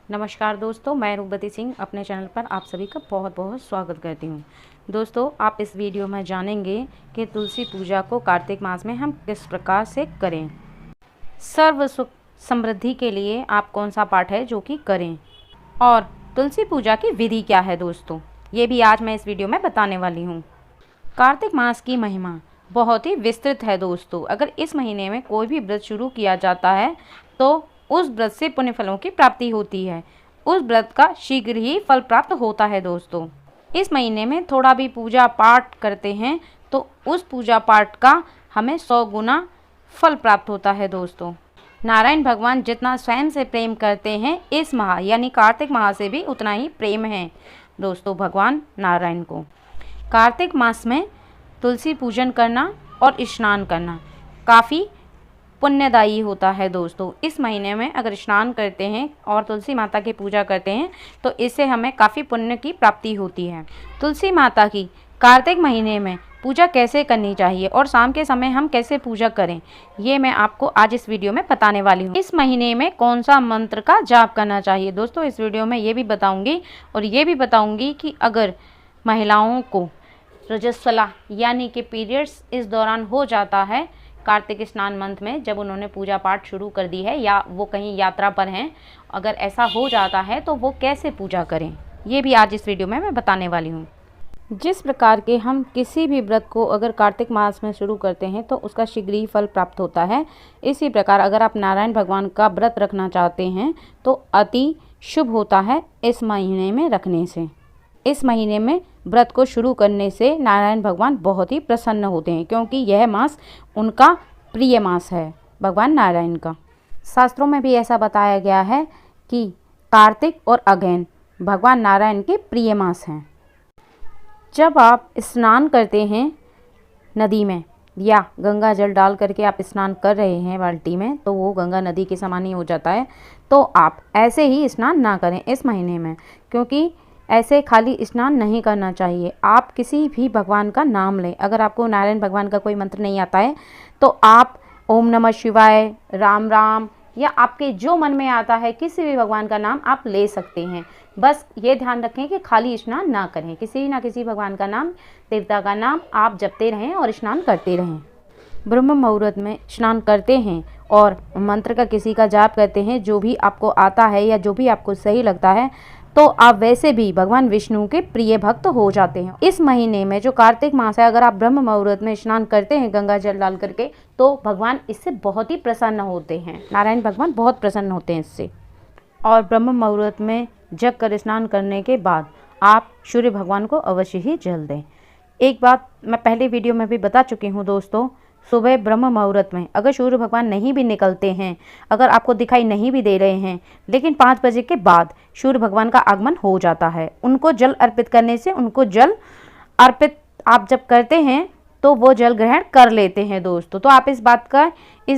नमस्कार दोस्तों, मैं रूपवती सिंह अपने चैनल पर आप सभी का बहुत बहुत स्वागत करती हूँ। दोस्तों, आप इस वीडियो में जानेंगे कि तुलसी पूजा को कार्तिक मास में हम किस प्रकार से करें। सर्व सुख समृद्धि के लिए आप कौन सा पाठ है जो कि करें, और तुलसी पूजा की विधि क्या है दोस्तों, ये भी आज मैं इस वीडियो में बताने वाली हूँ। कार्तिक मास की महिमा बहुत ही विस्तृत है दोस्तों। अगर इस महीने में कोई भी व्रत शुरू किया जाता है तो उस व्रत से पुण्य फलों की प्राप्ति होती है। उस व्रत का शीघ्र ही फल प्राप्त होता है दोस्तों। इस महीने में थोड़ा भी पूजा पाठ करते हैं तो उस पूजा पाठ का हमें 100 गुना फल प्राप्त होता है दोस्तों। नारायण भगवान जितना स्वयं से प्रेम करते हैं, इस माह यानी कार्तिक माह से भी उतना ही प्रेम है दोस्तों भगवान नारायण को। कार्तिक मास में तुलसी पूजन करना और स्नान करना काफ़ी पुण्यदायी होता है दोस्तों। इस महीने में अगर स्नान करते हैं और तुलसी माता की पूजा करते हैं तो इससे हमें काफ़ी पुण्य की प्राप्ति होती है। तुलसी माता की कार्तिक महीने में पूजा कैसे करनी चाहिए और शाम के समय हम कैसे पूजा करें, ये मैं आपको आज इस वीडियो में बताने वाली हूँ। इस महीने में कौन सा मंत्र का जाप करना चाहिए दोस्तों, इस वीडियो में ये भी बताऊँगी। और ये भी बताऊँगी कि अगर महिलाओं को रजस्वला यानी कि पीरियड्स इस दौरान हो जाता है कार्तिक स्नान मंथ में, जब उन्होंने पूजा पाठ शुरू कर दी है या वो कहीं यात्रा पर हैं, अगर ऐसा हो जाता है तो वो कैसे पूजा करें, ये भी आज इस वीडियो में मैं बताने वाली हूँ। जिस प्रकार के हम किसी भी व्रत को अगर कार्तिक मास में शुरू करते हैं तो उसका शीघ्र ही फल प्राप्त होता है, इसी प्रकार अगर आप नारायण भगवान का व्रत रखना चाहते हैं तो अति शुभ होता है इस महीने में रखने से। इस महीने में व्रत को शुरू करने से नारायण भगवान बहुत ही प्रसन्न होते हैं, क्योंकि यह मास उनका प्रिय मास है भगवान नारायण का। शास्त्रों में भी ऐसा बताया गया है कि कार्तिक और अगैन भगवान नारायण के प्रिय मास हैं। जब आप स्नान करते हैं नदी में या गंगा जल डाल करके आप स्नान कर रहे हैं बाल्टी में, तो वो गंगा नदी के समान ही हो जाता है। तो आप ऐसे ही स्नान ना करें इस महीने में, क्योंकि ऐसे खाली स्नान नहीं करना चाहिए। आप किसी भी भगवान का नाम लें। अगर आपको नारायण भगवान का कोई मंत्र नहीं आता है तो आप ओम नमः शिवाय, राम राम, या आपके जो मन में आता है किसी भी भगवान का नाम आप ले सकते हैं। बस ये ध्यान रखें कि खाली स्नान ना करें, किसी ना किसी भगवान का नाम, देवता का नाम आप जपते रहें और स्नान करते रहें। ब्रह्म मुहूर्त में स्नान करते हैं और मंत्र का किसी का जाप करते हैं, जो भी आपको आता है या जो भी आपको सही लगता है, तो आप वैसे भी भगवान विष्णु के प्रिय भक्त हो जाते हैं। इस महीने में जो कार्तिक मास है, अगर आप ब्रह्म मुहूर्त में स्नान करते हैं गंगा जल डाल करके, तो भगवान इससे बहुत ही प्रसन्न होते हैं। नारायण भगवान बहुत प्रसन्न होते हैं इससे। और ब्रह्म मुहूर्त में जग कर स्नान करने के बाद आप सूर्य भगवान को अवश्य ही जल दें। एक बात मैं पहले वीडियो में भी बता चुकी हूँ दोस्तों, सुबह ब्रह्म मुहूर्त में अगर सूर्य भगवान नहीं भी निकलते हैं, अगर आपको दिखाई नहीं भी दे रहे हैं, लेकिन 5 बजे के बाद सूर्य भगवान का आगमन हो जाता है। उनको जल अर्पित करने से, उनको जल अर्पित आप जब करते हैं तो वो जल ग्रहण कर लेते हैं दोस्तों। तो आप इस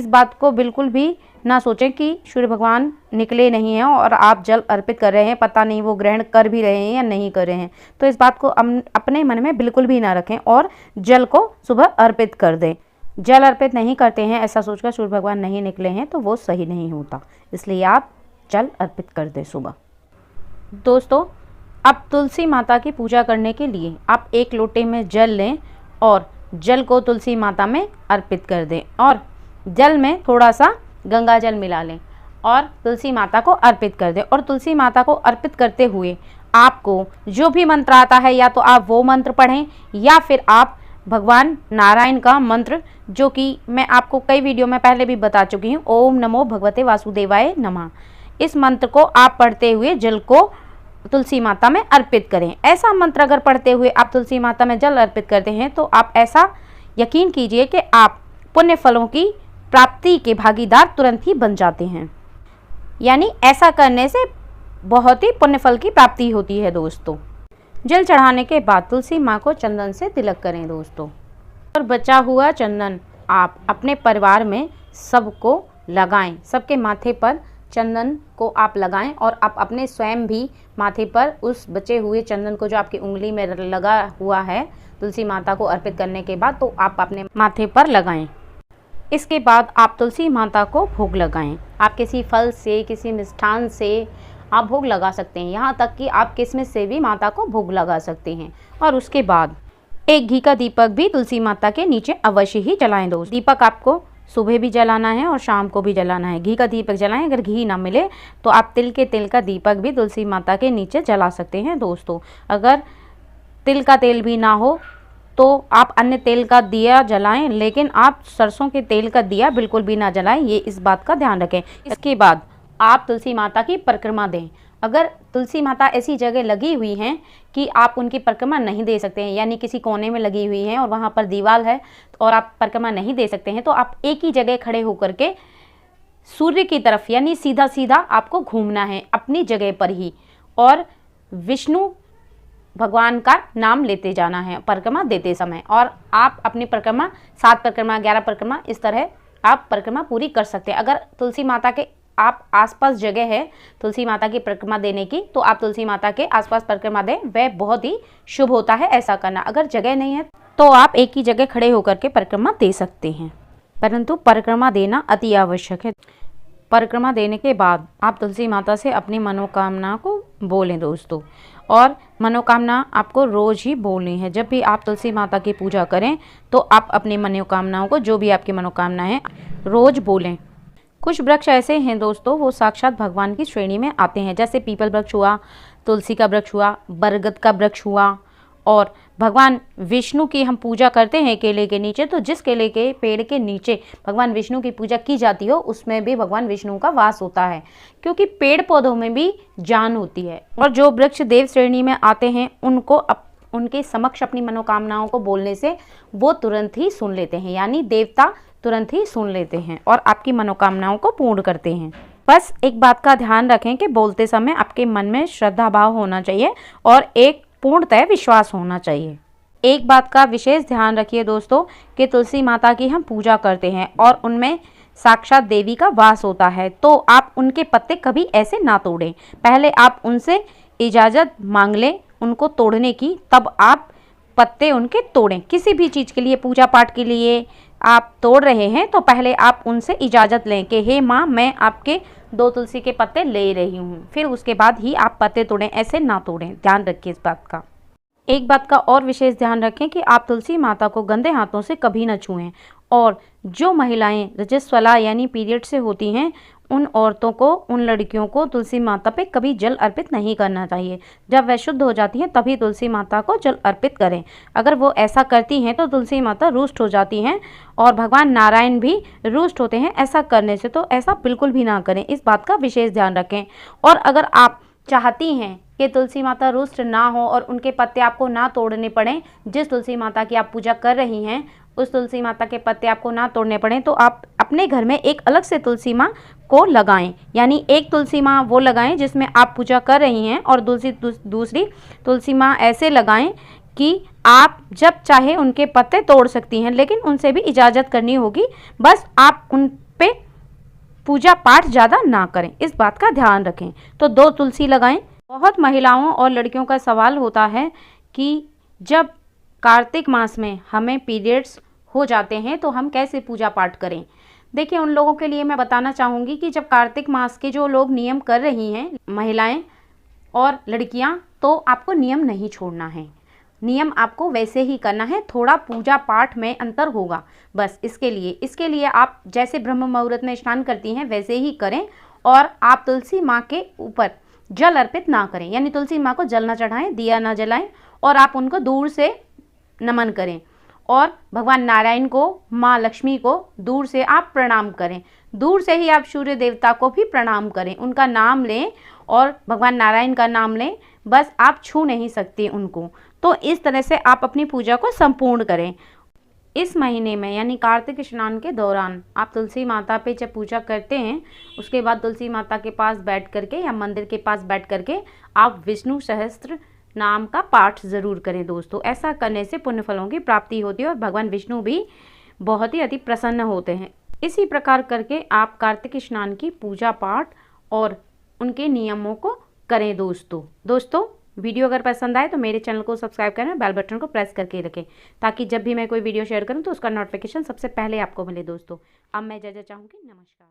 बात को बिल्कुल भी ना सोचें कि सूर्य भगवान निकले नहीं हैं और आप जल अर्पित कर रहे हैं, पता नहीं वो ग्रहण कर भी रहे हैं या नहीं कर रहे हैं। तो इस बात को अपने मन में बिल्कुल भी ना रखें और जल को सुबह अर्पित कर दें। जल अर्पित नहीं करते हैं ऐसा सोचकर सूर्य भगवान नहीं निकले हैं तो वो सही नहीं होता, इसलिए आप जल अर्पित कर दें सुबह। दोस्तों, अब तुलसी माता की पूजा करने के लिए आप 1 लोटे में जल लें और जल को तुलसी माता में अर्पित कर दें, और जल में थोड़ा सा गंगा जल मिला लें और तुलसी माता को अर्पित कर दें। और तुलसी माता को अर्पित करते हुए आपको जो भी मंत्र आता है, या तो आप वो मंत्र पढ़ें या फिर आप भगवान नारायण का मंत्र, जो कि मैं आपको कई वीडियो में पहले भी बता चुकी हूँ, ओम नमो भगवते वासुदेवाय नमः, इस मंत्र को आप पढ़ते हुए जल को तुलसी माता में अर्पित करें। ऐसा मंत्र अगर पढ़ते हुए आप तुलसी माता में जल अर्पित करते हैं तो आप ऐसा यकीन कीजिए कि आप पुण्य फलों की प्राप्ति के भागीदार तुरंत ही बन जाते हैं। यानी ऐसा करने से बहुत ही पुण्य फल की प्राप्ति होती है दोस्तों। जल चढ़ाने के बाद तुलसी माँ को चंदन से तिलक करें दोस्तों, और बचा हुआ चंदन आप अपने परिवार में सबको लगाएं। सबके माथे पर चंदन को आप लगाएं और आप अपने स्वयं भी माथे पर उस बचे हुए चंदन को, जो आपकी उंगली में लगा हुआ है तुलसी माता को अर्पित करने के बाद, तो आप अपने माथे पर लगाएं। इसके बाद आप तुलसी माता को भोग लगाएं। आप किसी फल से, किसी मिष्ठान से आप भोग लगा सकते हैं। यहाँ तक कि आप किस्मिस से भी माता को भोग लगा सकते हैं। और उसके बाद एक घी का दीपक भी तुलसी माता के नीचे अवश्य ही जलाएं दोस्तों। दीपक आपको सुबह भी जलाना है और शाम को भी जलाना है। घी का दीपक जलाएं। अगर घी ना मिले तो आप तिल का दीपक भी तुलसी माता के नीचे जला सकते हैं दोस्तों। अगर तिल का तेल भी ना हो तो आप अन्य तेल का दिया जलाएं, लेकिन आप सरसों के तेल का दिया बिल्कुल भी ना जलाएं, ये इस बात का ध्यान रखें। इसके बाद आप तुलसी माता की परिक्रमा दें। अगर तुलसी माता ऐसी जगह लगी हुई हैं कि आप उनकी परिक्रमा नहीं दे सकते हैं, यानी किसी कोने में लगी हुई हैं और वहाँ पर दीवार है और आप परिक्रमा नहीं दे सकते हैं, तो आप एक ही जगह खड़े होकर के सूर्य की तरफ यानी सीधा सीधा आपको घूमना है अपनी जगह पर ही, और विष्णु भगवान का नाम लेते जाना है परिक्रमा देते समय। और आप अपनी परिक्रमा 7 परिक्रमा 11 परिक्रमा इस तरह आप परिक्रमा पूरी कर सकते हैं। अगर तुलसी माता के आप आसपास जगह है तुलसी माता की परिक्रमा देने की, तो आप तुलसी माता के आसपास परिक्रमा दें, वह बहुत ही शुभ होता है ऐसा करना। अगर जगह नहीं है तो आप एक ही जगह खड़े होकर के परिक्रमा दे सकते हैं, परंतु परिक्रमा देना अति आवश्यक है। परिक्रमा देने के बाद आप तुलसी माता से अपनी मनोकामना को बोलें दोस्तों, और मनोकामना आपको रोज़ ही बोलनी है। जब भी आप तुलसी माता की पूजा करें तो आप अपनी मनोकामनाओं को, जो भी आपकी मनोकामना है, रोज़ बोलें। कुछ वृक्ष ऐसे हैं दोस्तों, वो साक्षात भगवान की श्रेणी में आते हैं, जैसे पीपल वृक्ष हुआ, तुलसी का वृक्ष हुआ, बरगद का वृक्ष हुआ। और भगवान विष्णु की हम पूजा करते हैं केले के नीचे, तो जिस केले के पेड़ के नीचे भगवान विष्णु की पूजा की जाती हो उसमें भी भगवान विष्णु का वास होता है, क्योंकि पेड़ पौधों में भी जान होती है। और जो वृक्ष देव श्रेणी में आते हैं उनको उनके समक्ष अपनी मनोकामनाओं को बोलने से वो तुरंत ही सुन लेते हैं, यानी देवता तुरंत ही सुन लेते हैं और आपकी मनोकामनाओं को पूर्ण करते हैं। बस एक बात का ध्यान रखें कि बोलते समय आपके मन में श्रद्धा भाव होना चाहिए और एक पूर्णतः विश्वास होना चाहिए। एक बात का विशेष ध्यान रखिए दोस्तों कि तुलसी माता की हम पूजा करते हैं और उनमें साक्षात देवी का वास होता है, तो आप उनके पत्ते कभी ऐसे ना तोड़ें। पहले आप उनसे इजाज़त मांग लें उनको तोड़ने की, तब आप पत्ते उनके तोड़ें। किसी भी चीज़ के लिए, पूजा पाठ के लिए आप तोड़ रहे हैं तो पहले आप उनसे इजाज़त लें कि हे माँ, मैं आपके 2 तुलसी के पत्ते ले रही हूँ, फिर उसके बाद ही आप पत्ते तोड़ें, ऐसे ना तोड़ें। ध्यान रखिए इस बात का। एक बात का और विशेष ध्यान रखें कि आप तुलसी माता को गंदे हाथों से कभी न छुएं। और जो महिलाएं रजस्वला यानी पीरियड से होती हैं, उन औरतों को, उन लड़कियों को तुलसी माता पे कभी जल अर्पित नहीं करना चाहिए। जब वह शुद्ध हो जाती हैं तभी तुलसी माता को जल अर्पित करें। अगर वो ऐसा करती हैं तो तुलसी माता रुष्ट हो जाती हैं और भगवान नारायण भी रुष्ट होते हैं ऐसा करने से, तो ऐसा बिल्कुल भी ना करें, इस बात का विशेष ध्यान रखें। और अगर आप चाहती हैं कि तुलसी माता रुष्ट ना हो और उनके पत्ते आपको ना तोड़ने पड़ें, जिस तुलसी माता की आप पूजा कर रही हैं उस तुलसी माता के पत्ते आपको ना तोड़ने पड़ें, तो आप अपने घर में एक अलग से तुलसी माँ को लगाएं। यानी एक तुलसी माँ वो लगाएं जिसमें आप पूजा कर रही हैं और दूसरी तुलसी माँ ऐसे लगाएं कि आप जब चाहे उनके पत्ते तोड़ सकती हैं, लेकिन उनसे भी इजाज़त करनी होगी। बस आप उन पे पूजा पाठ ज़्यादा ना करें, इस बात का ध्यान रखें। तो 2 तुलसी लगाएं। बहुत महिलाओं और लड़कियों का सवाल होता है कि जब कार्तिक मास में हमें पीरियड्स हो जाते हैं तो हम कैसे पूजा पाठ करें। देखिए, उन लोगों के लिए मैं बताना चाहूँगी कि जब कार्तिक मास के जो लोग नियम कर रही हैं, महिलाएं और लड़कियां, तो आपको नियम नहीं छोड़ना है, नियम आपको वैसे ही करना है, थोड़ा पूजा पाठ में अंतर होगा बस। इसके लिए आप जैसे ब्रह्म मुहूर्त में स्नान करती हैं वैसे ही करें, और आप तुलसी माँ के ऊपर जल अर्पित ना करें, यानी तुलसी माँ को जल ना चढ़ाएं, दिया ना जलाएं, और आप उनको दूर से नमन करें। और भगवान नारायण को, माँ लक्ष्मी को दूर से आप प्रणाम करें। दूर से ही आप सूर्य देवता को भी प्रणाम करें, उनका नाम लें और भगवान नारायण का नाम लें, बस आप छू नहीं सकते उनको। तो इस तरह से आप अपनी पूजा को संपूर्ण करें। इस महीने में यानी कार्तिक स्नान के दौरान आप तुलसी माता पे जब पूजा करते हैं, उसके बाद तुलसी माता के पास बैठ करके या मंदिर के पास बैठ करके आप विष्णु सहस्त्र नाम का पाठ ज़रूर करें दोस्तों। ऐसा करने से पुण्य फलों की प्राप्ति होती है और भगवान विष्णु भी बहुत ही अति प्रसन्न होते हैं। इसी प्रकार करके आप कार्तिक स्नान की पूजा पाठ और उनके नियमों को करें दोस्तों वीडियो अगर पसंद आए तो मेरे चैनल को सब्सक्राइब करें, बेल बटन को प्रेस करके रखें, ताकि जब भी मैं कोई वीडियो शेयर करूं तो उसका नोटिफिकेशन सबसे पहले आपको मिले दोस्तों। अब मैं इजाज़त चाहूँगी। नमस्कार।